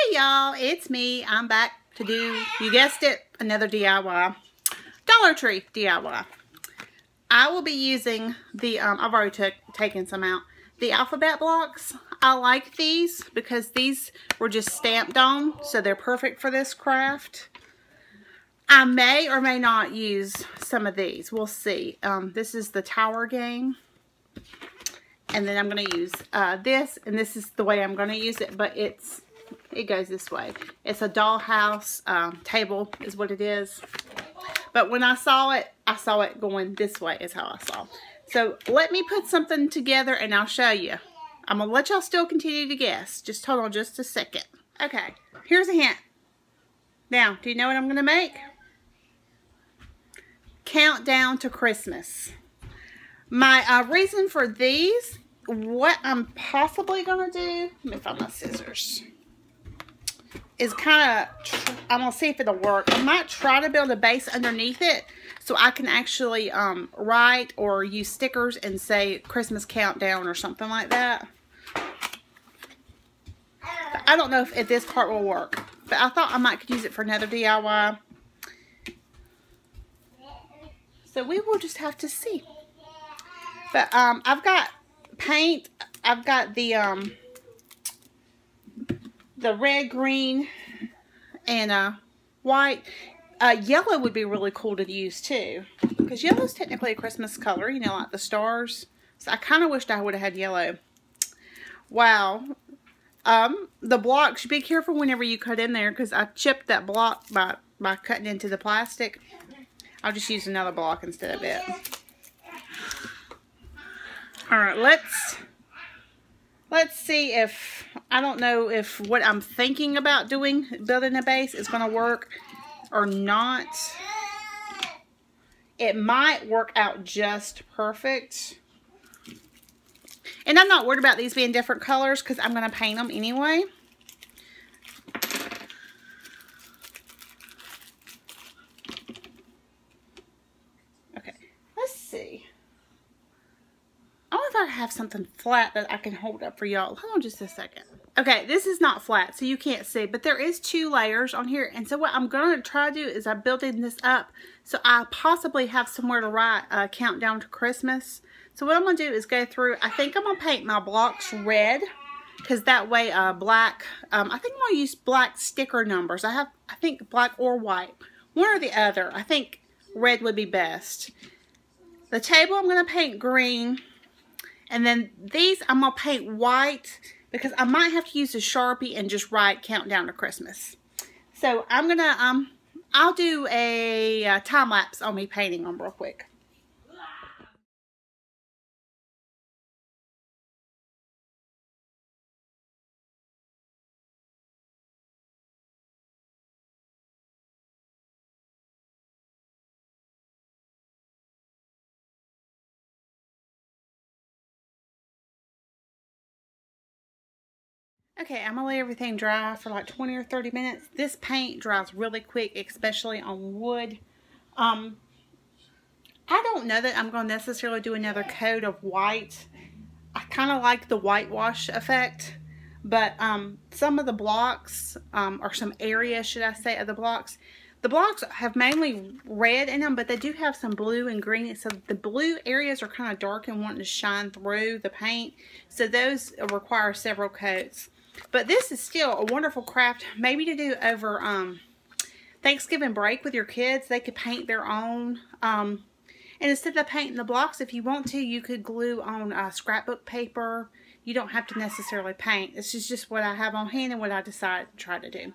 Hey y'all, it's me. I'm back to do, you guessed it, another DIY. Dollar Tree DIY. I will be using the, I've already taken some out, the alphabet blocks. I like these because these were just stamped on, so they're perfect for this craft. I may or may not use some of these. We'll see. This is the tower game. And then I'm going to use this, and this is the way I'm going to use it, but it goes this way. It's a dollhouse table is what it is. But when I saw it going this way is how I saw. So let me put something together and I'll show you. I'm going to let y'all still continue to guess. Just hold on just a second. Okay, here's a hint. Now, do you know what I'm going to make? Countdown to Christmas. My reason for these, what I'm possibly going to do, let me find my scissors, is kind of, I'm going to see if it'll work. I might try to build a base underneath it so I can actually write or use stickers and say Christmas countdown or something like that. But I don't know if this part will work, but I thought I might could use it for another DIY. So we will just have to see. But I've got paint. I've got the red, green, and white. Yellow would be really cool to use too, because yellow is technically a Christmas color, you know, like the stars. So I kind of wished I would have had yellow. Wow. The blocks, be careful whenever you cut in there, because I chipped that block by cutting into the plastic. I'll just use another block instead of it. Alright, let's see if, I don't know if what I'm thinking about doing, building a base, is going to work or not. It might work out just perfect. And I'm not worried about these being different colors because I'm going to paint them anyway. Okay, let's see. I wonder if I have something flat that I can hold up for y'all. Hold on just a second. Okay, this is not flat, so you can't see, but there is 2 layers on here. And so what I'm going to try to do is I'm building this up so I possibly have somewhere to write countdown to Christmas. So what I'm going to do is go through, I think I'm going to paint my blocks red, because that way black, I think I'm going to use black sticker numbers. I think black or white, one or the other. I think red would be best. The table I'm going to paint green. And then these I'm going to paint white because I might have to use a Sharpie and just write countdown to Christmas. So I'm going to, I'll do a time lapse on me painting them real quick. Okay, I'm going to let everything dry for like 20 or 30 minutes. This paint dries really quick, especially on wood. I don't know that I'm going to necessarily do another coat of white. I kind of like the whitewash effect, but some of the blocks, or some areas, should I say, of the blocks have mainly red in them, but they do have some blue and green. So the blue areas are kind of dark and wanting to shine through the paint. So those require several coats. But this is still a wonderful craft, maybe to do over Thanksgiving break with your kids. They could paint their own. And instead of painting the blocks, if you want to, you could glue on scrapbook paper. You don't have to necessarily paint. This is just what I have on hand and what I decided to try to do.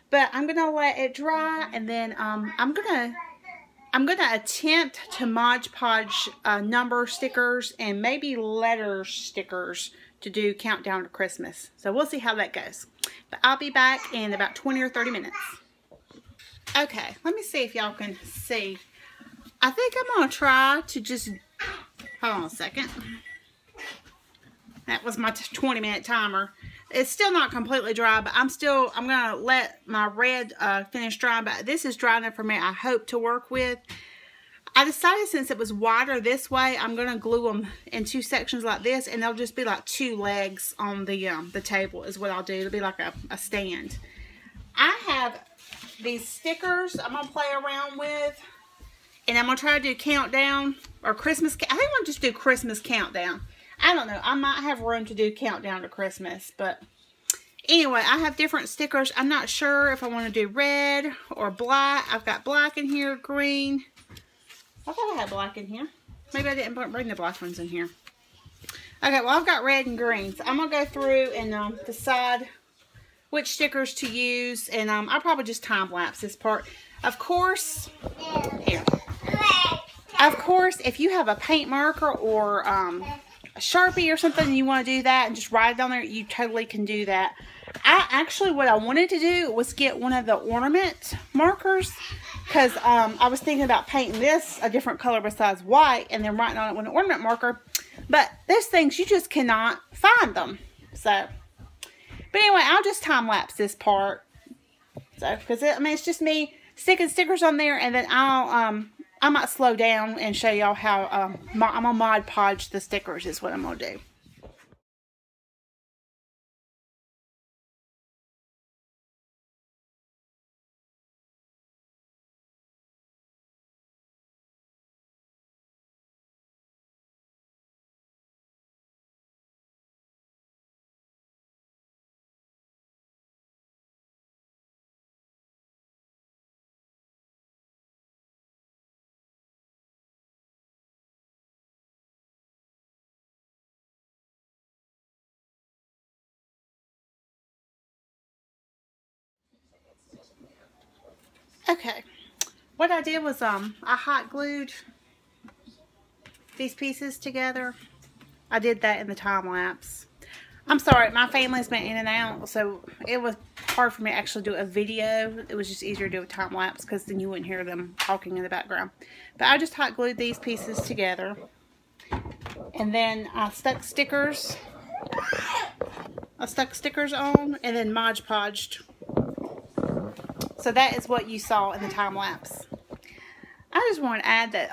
But I'm going to let it dry, and then I'm going to attempt to Mod Podge number stickers and maybe letter stickers to do countdown to Christmas. So we'll see how that goes. But I'll be back in about 20 or 30 minutes. Okay, let me see if y'all can see. I think I'm going to try to just, hold on a second. That was my 20-minute timer. It's still not completely dry, but I'm going to let my red finish dry. But this is dry enough for me, I hope, to work with. I decided since it was wider this way, I'm going to glue them in 2 sections like this, and they'll just be like 2 legs on the table is what I'll do. It'll be like a stand. I have these stickers I'm going to play around with, and I'm going to try to do countdown or Christmas. I think I'll just do Christmas countdown. I don't know. I might have room to do countdown to Christmas, but anyway, I have different stickers. I'm not sure if I want to do red or black. I've got black in here, green. I thought I had black in here. Maybe I didn't bring the black ones in here. Okay, well, I've got red and green. So I'm going to go through and decide which stickers to use. And I'll probably just time-lapse this part. Of course, here. Of course, if you have a paint marker or a Sharpie or something and you want to do that and just write it on there, you totally can do that. What I wanted to do was get one of the ornament markers, because I was thinking about painting this a different color besides white and then writing on it with an ornament marker. But those things, you just cannot find them. So, but anyway, I'll just time-lapse this part. So, because it's just me sticking stickers on there, and then I might slow down and show y'all how I'm going to Mod Podge the stickers is what I'm going to do. Okay, what I did was I hot glued these pieces together. I did that in the time lapse. I'm sorry, my family's been in and out, so it was hard for me to actually do a video. It was just easier to do a time lapse because then you wouldn't hear them talking in the background. But I just hot glued these pieces together, and then I stuck stickers. On, and then Mod Podged. So that is what you saw in the time lapse. I just want to add that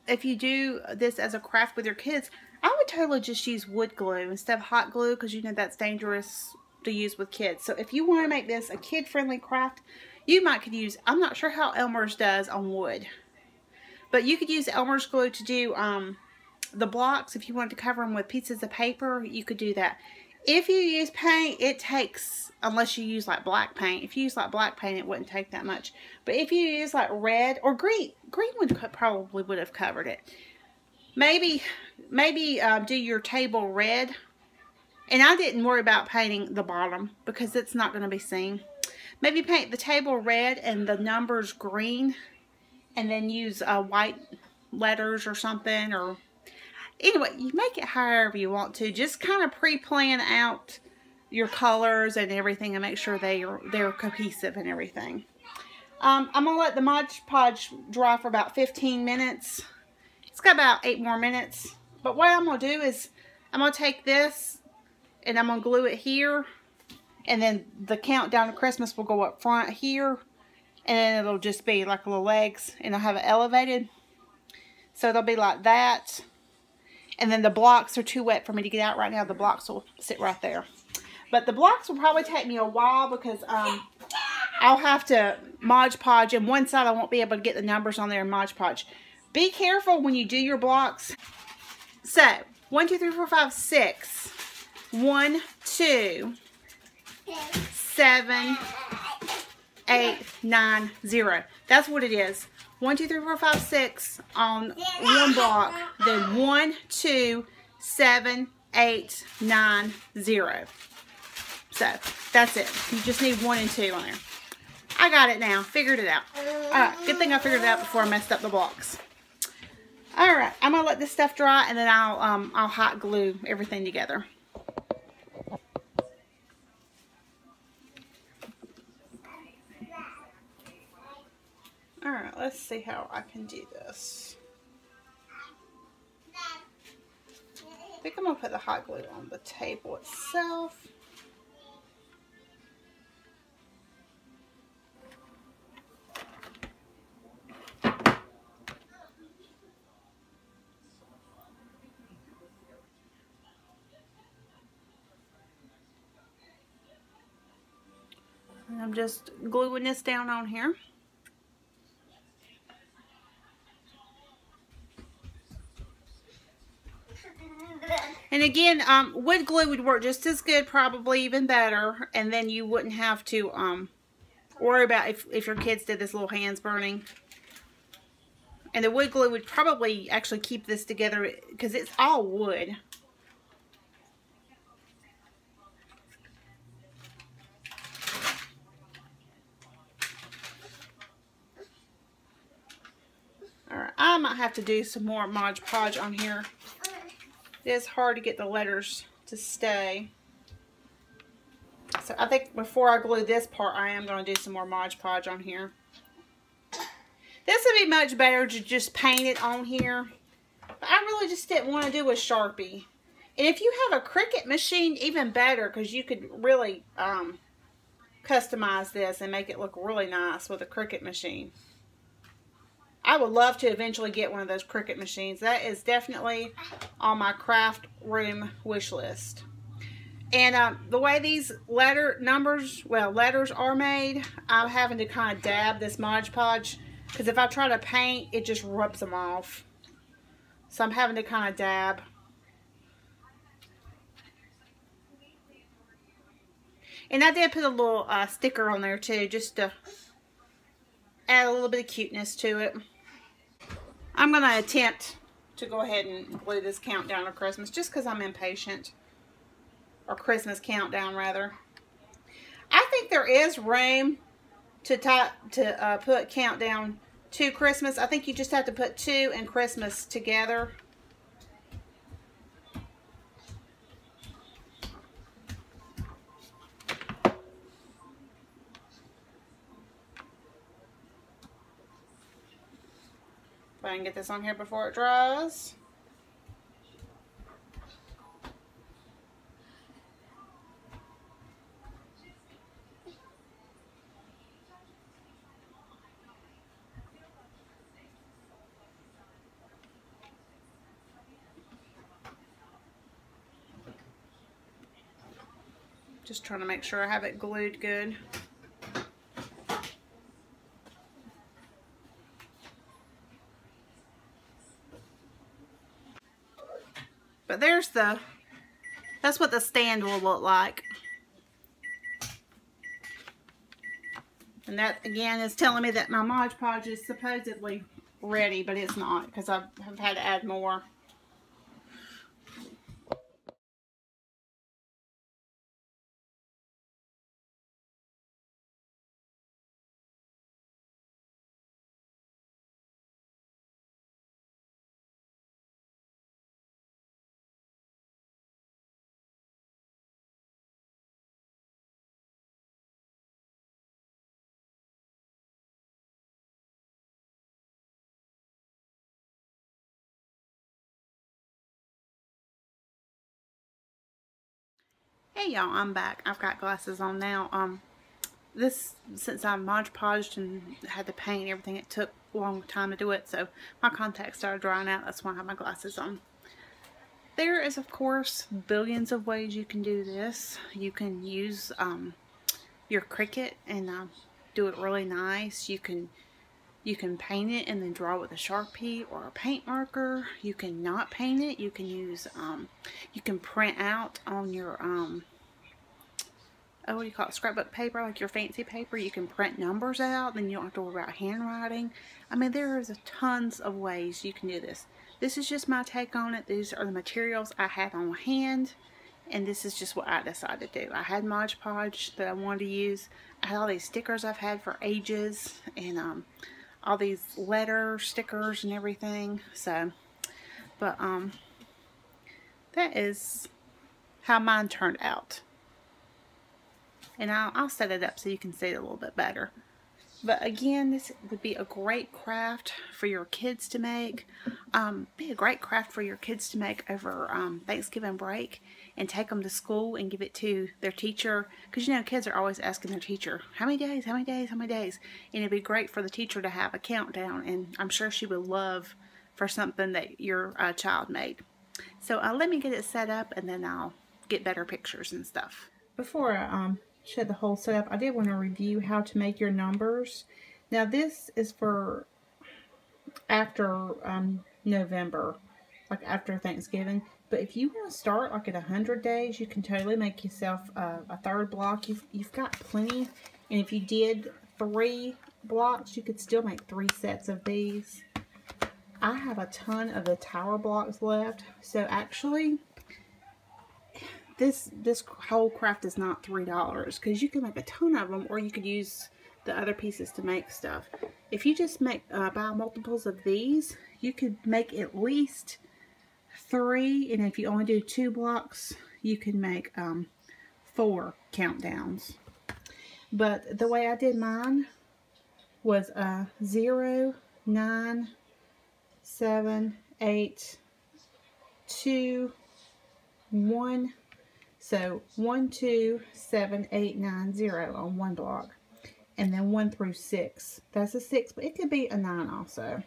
if you do this as a craft with your kids, I would totally just use wood glue instead of hot glue, because you know that's dangerous to use with kids. So if you want to make this a kid-friendly craft, you could use, I'm not sure how Elmer's does on wood, but you could use Elmer's glue to do the blocks. If you wanted to cover them with pieces of paper, you could do that. If you use paint, it takes, unless you use like black paint. If you use like black paint, it wouldn't take that much. But if you use like red or green probably would have covered it. Maybe do your table red. And I didn't worry about painting the bottom because it's not going to be seen. Maybe paint the table red and the numbers green, and then use white letters or something, or anyway, you make it however you want to. Just kind of pre-plan out your colors and everything and make sure they're cohesive and everything. I'm going to let the Mod Podge dry for about 15 minutes. It's got about 8 more minutes. But what I'm going to do is I'm going to take this and I'm going to glue it here. And then the countdown to Christmas will go up front here. And then it'll just be like little legs. And I'll have it elevated. So they'll be like that. And then the blocks are too wet for me to get out right now. The blocks will sit right there. But the blocks will probably take me a while because I'll have to Mod Podge. And one side I won't be able to get the numbers on there and Mod Podge. Be careful when you do your blocks. So, 1, 2, 3, 4, 5, 6. 1, 2, 7, 8, 9, 0. That's what it is. 1, 2, 3, 4, 5, 6 on one block. Then 1, 2, 7, 8, 9, 0. So, that's it. You just need 1 and 2 on there. I got it now. Figured it out. Alright, good thing I figured it out before I messed up the blocks. Alright, I'm going to let this stuff dry, and then I'll hot glue everything together. Alright, let's see how I can do this. I think I'm going to put the hot glue on the table itself. And I'm just gluing this down on here. And again, wood glue would work just as good, probably even better. And then you wouldn't have to worry about if your kids did this little hands burning. And the wood glue would probably actually keep this together because it's all wood. Alright, I might have to do some more Mod Podge on here. It is hard to get the letters to stay. So I think before I glue this part, I am going to do some more Mod Podge on here. This would be much better to just paint it on here. But I really just didn't want to do a Sharpie. And if you have a Cricut machine, even better, because you could really customize this and make it look really nice with a Cricut machine. I would love to eventually get one of those Cricut machines. That is definitely on my craft room wish list. And the way these letters are made, I'm having to kind of dab this Mod Podge. Because if I try to paint, it just rubs them off. So I'm having to kind of dab. And I did put a little sticker on there too, just to add a little bit of cuteness to it. I'm going to attempt to go ahead and glue this countdown to Christmas, just because I'm impatient. Or Christmas countdown, rather. I think there is room to put countdown to Christmas. I think you just have to put 2 and Christmas together. If I can get this on here before it dries. Just trying to make sure I have it glued good. But that's what the stand will look like. And that, again, is telling me that my Mod Podge is supposedly ready, but it's not, because I've had to add more. Hey y'all, I'm back. I've got glasses on now. Since I Mod Podged and had to paint everything, it took a long time to do it, so my contacts started drying out. That's why I have my glasses on. There is, of course, billions of ways you can do this. You can use your Cricut and do it really nice. You can paint it and then draw it with a Sharpie or a paint marker. You can not paint it. You can use, you can print out on your, what do you call it, scrapbook paper, like your fancy paper. You can print numbers out, then you don't have to worry about handwriting. I mean, there is tons of ways you can do this. This is just my take on it. These are the materials I had on hand, and this is just what I decided to do. I had Mod Podge that I wanted to use. I had all these stickers I've had for ages, and all these letter stickers and everything. So, but that is how mine turned out. And I'll set it up so you can see it a little bit better. But again, this would be a great craft for your kids to make. Be a great craft for your kids to make over Thanksgiving break and take them to school and give it to their teacher. Because, you know, kids are always asking their teacher, how many days, how many days, how many days? And it'd be great for the teacher to have a countdown. And I'm sure she would love for something that your child made. So let me get it set up and then I'll get better pictures and stuff. Before I show the whole setup. I did want to review how to make your numbers. Now this is for after November, like after Thanksgiving. But if you want to start like at 100 days, you can totally make yourself a third block. You've got plenty. And if you did 3 blocks, you could still make 3 sets of these. I have a ton of the tower blocks left. So actually, this whole craft is not $3 because you can make a ton of them, or you could use the other pieces to make stuff. If you just make buy multiples of these, you could make at least 3, and if you only do 2 blocks, you can make 4 countdowns. But the way I did mine was 0, 9, 7, 8, 2, 1. So 1, 2, 7, 8, 9, 0 on one block. And then 1 through 6. That's a 6, but it could be a 9 also.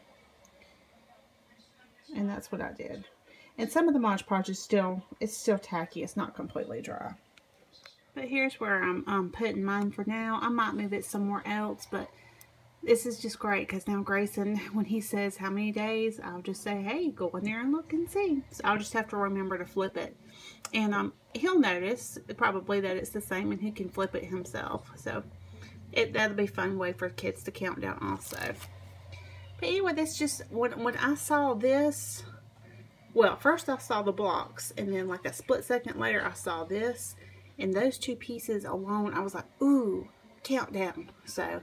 And that's what I did. And some of the Mod Podge is still tacky. It's not completely dry. But here's where I'm putting mine for now. I might move it somewhere else, but this is just great because now Grayson, when he says how many days, I'll just say, hey, go in there and look and see. So I'll just have to remember to flip it. And he'll notice probably that it's the same, and he can flip it himself. So that'll be a fun way for kids to count down also. But anyway, this just, when I saw this, well, first I saw the blocks, and then like a split second later I saw this, and those 2 pieces alone, I was like, ooh, countdown. So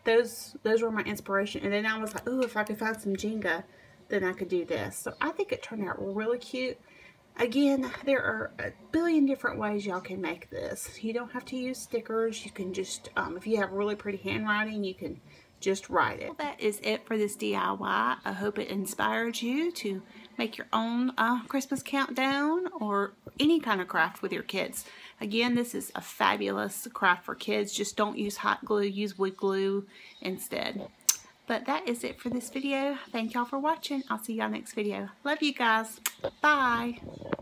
those were my inspiration. And then I was like, ooh, if I could find some Jenga, then I could do this. So I think it turned out really cute. Again, there are a billion different ways y'all can make this. You don't have to use stickers. You can just, if you have really pretty handwriting, you can just write it. Well, that is it for this DIY. I hope it inspired you to make your own Christmas countdown or any kind of craft with your kids. Again, this is a fabulous craft for kids. Just don't use hot glue. Use wood glue instead. But that is it for this video. Thank y'all for watching. I'll see y'all next video. Love you guys. Bye.